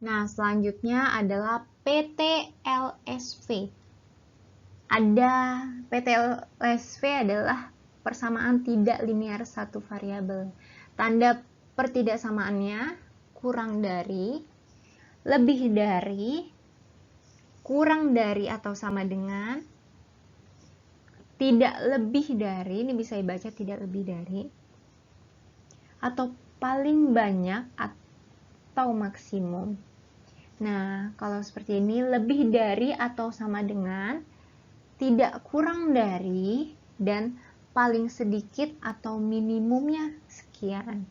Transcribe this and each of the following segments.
Nah, selanjutnya adalah PTLSV. Ada PTLSV adalah persamaan tidak linear satu variabel. Tanda pertidaksamaannya kurang dari, lebih dari, kurang dari atau sama dengan, tidak lebih dari, ini bisa dibaca tidak lebih dari, atau paling banyak atau maksimum. Nah, kalau seperti ini lebih dari atau sama dengan, tidak kurang dari, dan paling sedikit atau minimumnya sekian.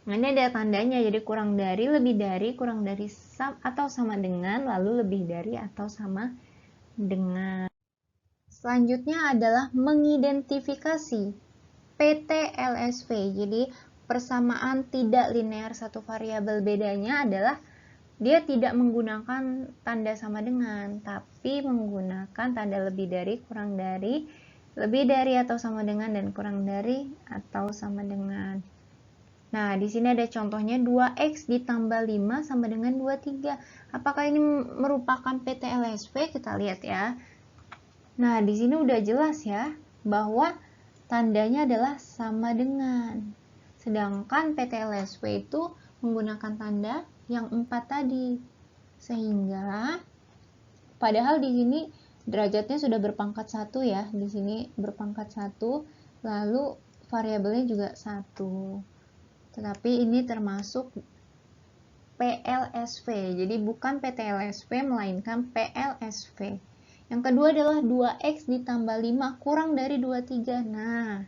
Nah, ini ada tandanya, jadi kurang dari, lebih dari, kurang dari atau sama dengan, lalu lebih dari atau sama dengan. Selanjutnya adalah mengidentifikasi PTLSV. Jadi persamaan tidak linear satu variabel. Bedanya adalah dia tidak menggunakan tanda sama dengan, tapi menggunakan tanda lebih dari, kurang dari, lebih dari atau sama dengan, dan kurang dari atau sama dengan. Nah, di sini ada contohnya 2x ditambah 5 sama dengan 23. Apakah ini merupakan PTLSV? Kita lihat ya. Nah, di sini udah jelas ya, bahwa tandanya adalah sama dengan. Sedangkan PTLSV itu menggunakan tanda yang 4 tadi. Sehingga padahal di sini derajatnya sudah berpangkat 1 ya. Di sini berpangkat 1, lalu variabelnya juga 1. Tetapi ini termasuk PLSV. Jadi bukan PTLSV melainkan PLSV. Yang kedua adalah 2x ditambah 5 kurang dari 23. Nah,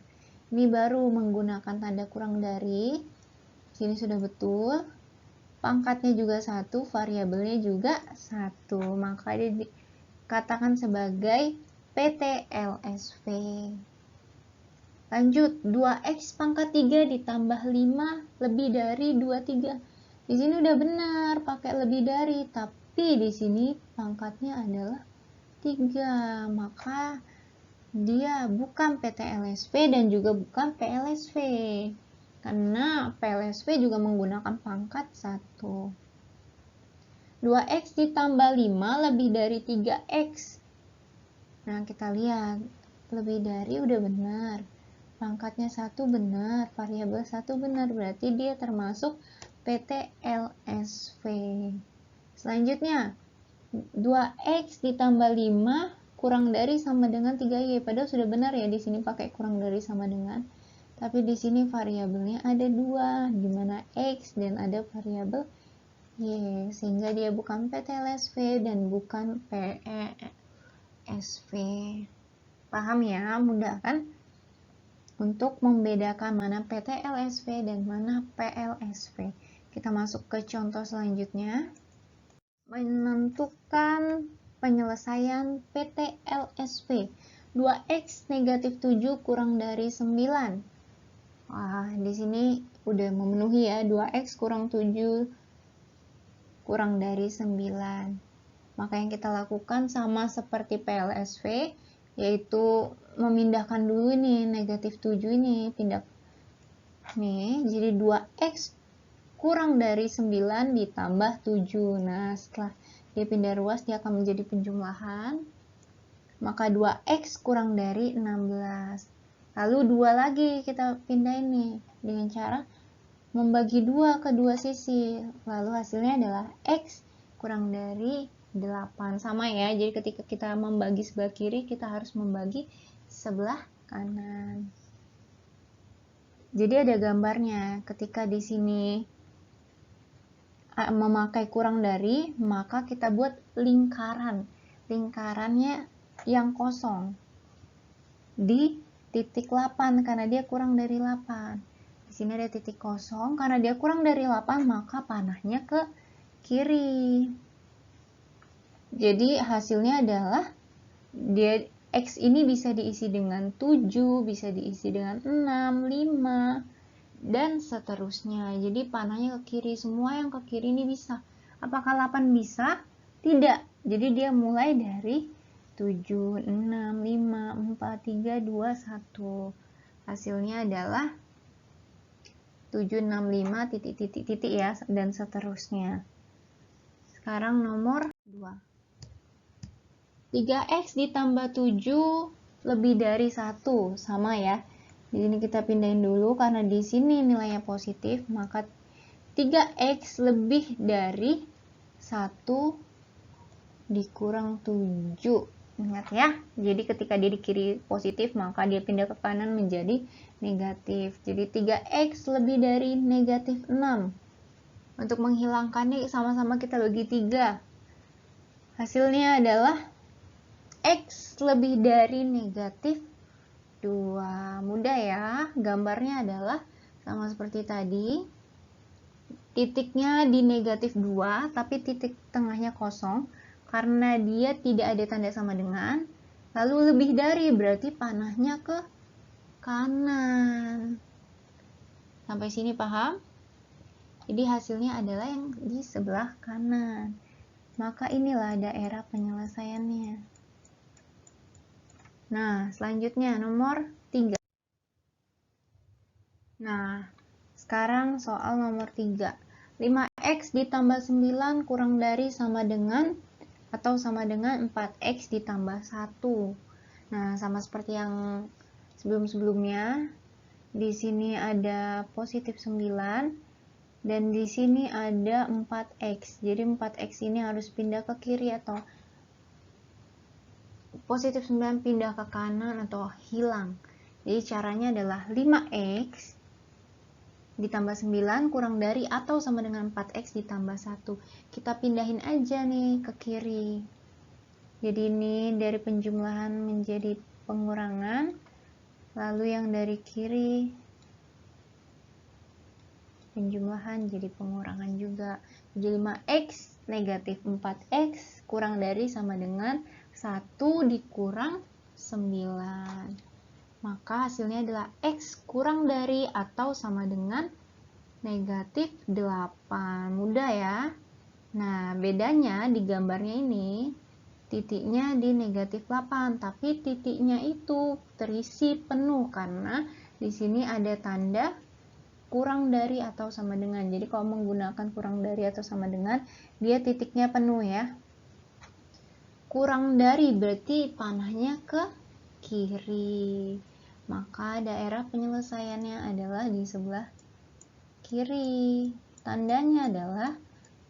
ini baru menggunakan tanda kurang dari. Sini sudah betul. Pangkatnya juga 1, variabelnya juga 1. Maka dia dikatakan sebagai PTLSV. Lanjut, 2x pangkat 3 ditambah 5 lebih dari 23. Di sini udah benar pakai lebih dari, tapi di sini pangkatnya adalah 3, maka dia bukan PTLSV dan juga bukan PLSV. Karena PLSV juga menggunakan pangkat 1. 2x ditambah 5 lebih dari 3x. Nah, kita lihat. Lebih dari udah benar. Pangkatnya 1 benar. Variabel 1 benar. Berarti dia termasuk PTLSV. Selanjutnya, 2x ditambah 5 kurang dari sama dengan 3y. Padahal sudah benar ya di sini pakai kurang dari sama dengan. Tapi di sini variabelnya ada 2, di mana x dan ada variabel y, sehingga dia bukan PTLSV dan bukan PESV. Paham ya? Mudah kan? Untuk membedakan mana PTLSV dan mana PLSV. Kita masuk ke contoh selanjutnya. Menentukan penyelesaian PTLSV. 2x negatif 7 kurang dari 9. Wah, di sini udah memenuhi ya, 2x kurang 7 kurang dari 9. Maka yang kita lakukan sama seperti PLSV, yaitu memindahkan dulu nih negatif 7 ini, pindah nih, jadi 2x kurang dari 9 ditambah 7. Nah, setelah dia pindah ruas, dia akan menjadi penjumlahan. Maka 2x kurang dari 16. Lalu 2 lagi kita pindahin nih, dengan cara membagi 2 ke dua sisi. Lalu hasilnya adalah x kurang dari 8. Sama ya, jadi ketika kita membagi sebelah kiri, kita harus membagi sebelah kanan. Jadi ada gambarnya. Ketika di sini memakai kurang dari, maka kita buat lingkaran. Lingkarannya yang kosong di titik 8 karena dia kurang dari 8. Di sini ada titik kosong karena dia kurang dari 8, maka panahnya ke kiri. Jadi hasilnya adalah dia x ini bisa diisi dengan 7, bisa diisi dengan 6, 5, dan seterusnya. Jadi panahnya ke kiri, semua yang ke kiri ini bisa. Apakah 8 bisa? Tidak. Jadi dia mulai dari 7, 6, 5, 4, 3, 2, 1. Hasilnya adalah 7, 6, 5, titik, titik, titik ya, dan seterusnya. Sekarang nomor 2. 3x ditambah 7 lebih dari 1. Sama ya. Di sini kita pindahin dulu karena di sini nilainya positif, maka 3x lebih dari 1 dikurang 7. Ingat ya, jadi ketika dia di kiri positif, maka dia pindah ke kanan menjadi negatif. Jadi 3x lebih dari negatif 6. Untuk menghilangkannya sama-sama kita bagi 3. Hasilnya adalah x lebih dari negatif 2. Mudah ya, gambarnya adalah sama seperti tadi. Titiknya di negatif 2, tapi titik tengahnya kosong. Karena dia tidak ada tanda sama dengan, lalu lebih dari berarti panahnya ke kanan. Sampai sini paham? Jadi hasilnya adalah yang di sebelah kanan. Maka inilah daerah penyelesaiannya. Nah, selanjutnya nomor 3. Nah, sekarang soal nomor 3. 5x ditambah 9 kurang dari sama dengan atau sama dengan 4x ditambah 1. Nah, sama seperti yang sebelum-sebelumnya. Di sini ada positif 9 dan di sini ada 4x. Jadi 4x ini harus pindah ke kiri atau positif 9 pindah ke kanan atau hilang. Jadi caranya adalah 5x ditambah 9 kurang dari atau sama dengan 4x ditambah 1. Kita pindahin aja nih ke kiri. Jadi ini dari penjumlahan menjadi pengurangan. Lalu yang dari kiri penjumlahan jadi pengurangan juga. Jadi 5x negatif 4x kurang dari sama dengan 1 dikurang 9. Maka hasilnya adalah x kurang dari atau sama dengan negatif 8. Mudah ya. Nah, bedanya di gambarnya ini, titiknya di negatif 8, tapi titiknya itu terisi penuh karena di sini ada tanda kurang dari atau sama dengan. Jadi kalau menggunakan kurang dari atau sama dengan, dia titiknya penuh ya. Kurang dari berarti panahnya ke kiri. Maka daerah penyelesaiannya adalah di sebelah kiri. Tandanya adalah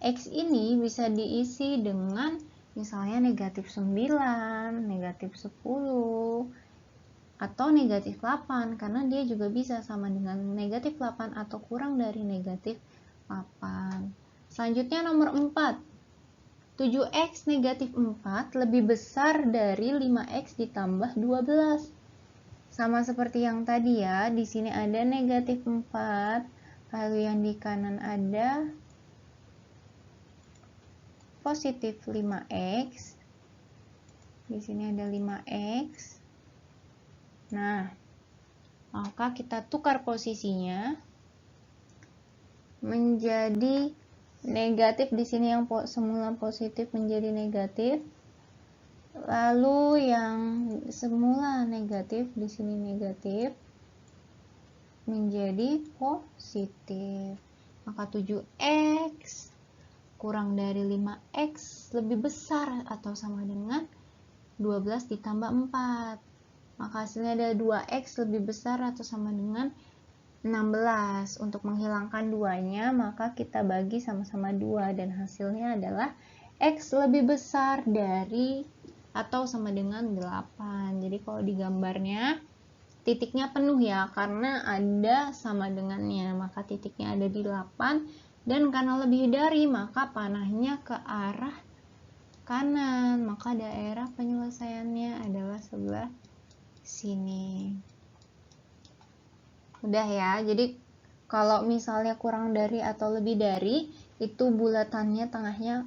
x ini bisa diisi dengan misalnya negatif 9, negatif 10, atau negatif 8, karena dia juga bisa sama dengan negatif 8 atau kurang dari negatif 8. Selanjutnya nomor 4. 7x negatif 4 lebih besar dari 5x ditambah 12. Sama seperti yang tadi ya, di sini ada negatif 4, lalu yang di kanan ada positif 5x. Di sini ada 5x. Nah, maka kita tukar posisinya menjadi negatif. Di sini yang semula positif menjadi negatif. Lalu yang semula negatif di sini negatif menjadi positif. Maka 7x kurang dari 5x lebih besar atau sama dengan 12 ditambah 4. Maka hasilnya ada 2x lebih besar atau sama dengan 16. Untuk menghilangkan duanya, maka kita bagi sama-sama 2 dan hasilnya adalah x lebih besar dari atau sama dengan 8. Jadi kalau di gambarnya titiknya penuh ya, karena ada sama dengannya, maka titiknya ada di 8, dan karena lebih dari maka panahnya ke arah kanan, maka daerah penyelesaiannya adalah sebelah sini. Udah ya, jadi kalau misalnya kurang dari atau lebih dari, itu bulatannya tengahnya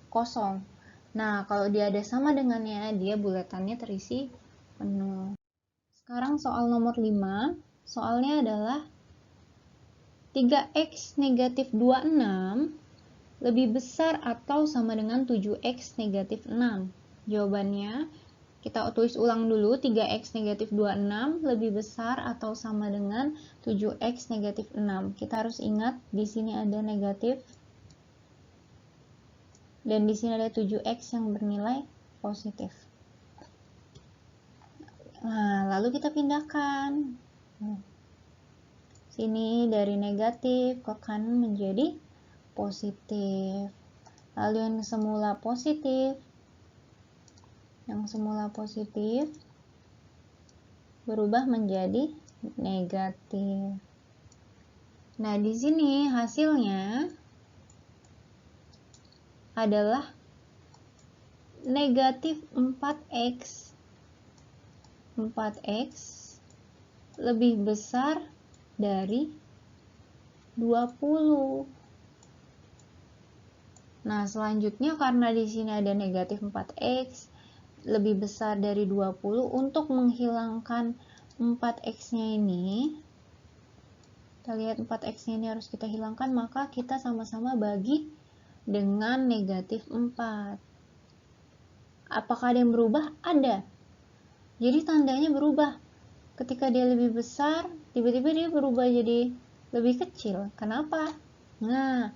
kosong. Nah, kalau dia ada sama dengannya, dia bulatannya terisi penuh. Sekarang soal nomor 5, soalnya adalah 3x negatif 26 lebih besar atau sama dengan 7x negatif 6. Jawabannya, kita tulis ulang dulu, 3x negatif 26 lebih besar atau sama dengan 7x negatif 6. Kita harus ingat, di sini ada negatif Dan di sini ada 7x yang bernilai positif. Nah, lalu kita pindahkan. Sini dari negatif ke kanan menjadi positif. Lalu yang semula positif berubah menjadi negatif. Nah, di sini hasilnya adalah negatif 4x. 4x lebih besar dari 20. Nah, selanjutnya karena di sini ada negatif 4x lebih besar dari 20, untuk menghilangkan 4x-nya ini, kita lihat 4x-nya ini harus kita hilangkan, maka kita sama-sama bagi dengan negatif 4. Apakah ada yang berubah? Ada. Jadi tandanya berubah. Ketika dia lebih besar, tiba-tiba dia berubah jadi lebih kecil. Kenapa? Nah,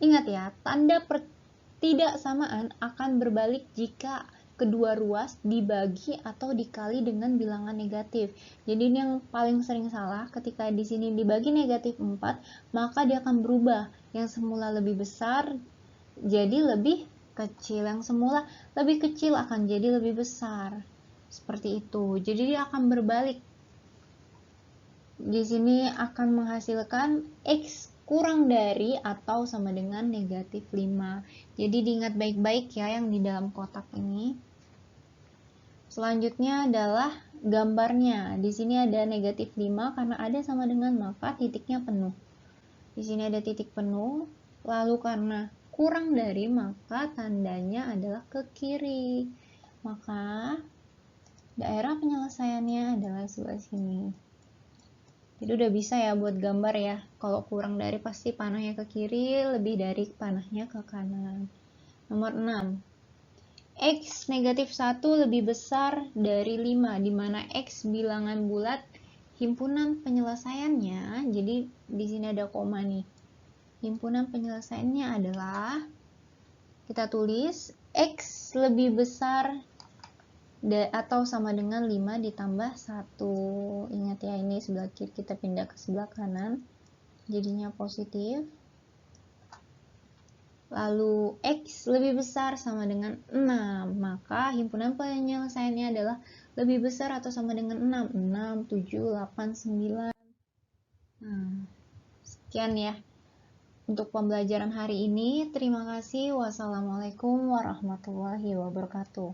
ingat ya, tanda ketidaksamaan akan berbalik jika kedua ruas dibagi atau dikali dengan bilangan negatif. Jadi ini yang paling sering salah, ketika di sini dibagi negatif 4, maka dia akan berubah. Yang semula lebih besar jadi lebih kecil, yang semula lebih kecil akan jadi lebih besar. Seperti itu. Jadi dia akan berbalik. Di sini akan menghasilkan x kurang dari atau sama dengan negatif 5. Jadi diingat baik-baik ya yang di dalam kotak ini. Selanjutnya adalah gambarnya. Di sini ada negatif 5 karena ada sama dengan maka titiknya penuh. Di sini ada titik penuh. Lalu karena kurang dari maka tandanya adalah ke kiri. Maka daerah penyelesaiannya adalah sebelah sini. Jadi udah bisa ya buat gambar ya. Kalau kurang dari pasti panahnya ke kiri, lebih dari panahnya ke kanan. Nomor 6. X negatif 1 lebih besar dari 5, di mana X bilangan bulat himpunan penyelesaiannya. Jadi di sini ada koma nih. Himpunan penyelesaiannya adalah, kita tulis X lebih besar atau sama dengan 5 ditambah 1. Ingat ya, ini sebelah kiri, kita pindah ke sebelah kanan, jadinya positif. Lalu X lebih besar sama dengan 6, maka himpunan penyelesaiannya adalah lebih besar atau sama dengan 6. 6, 7, 8, 9. Nah, sekian ya untuk pembelajaran hari ini. Terima kasih. Wassalamualaikum warahmatullahi wabarakatuh.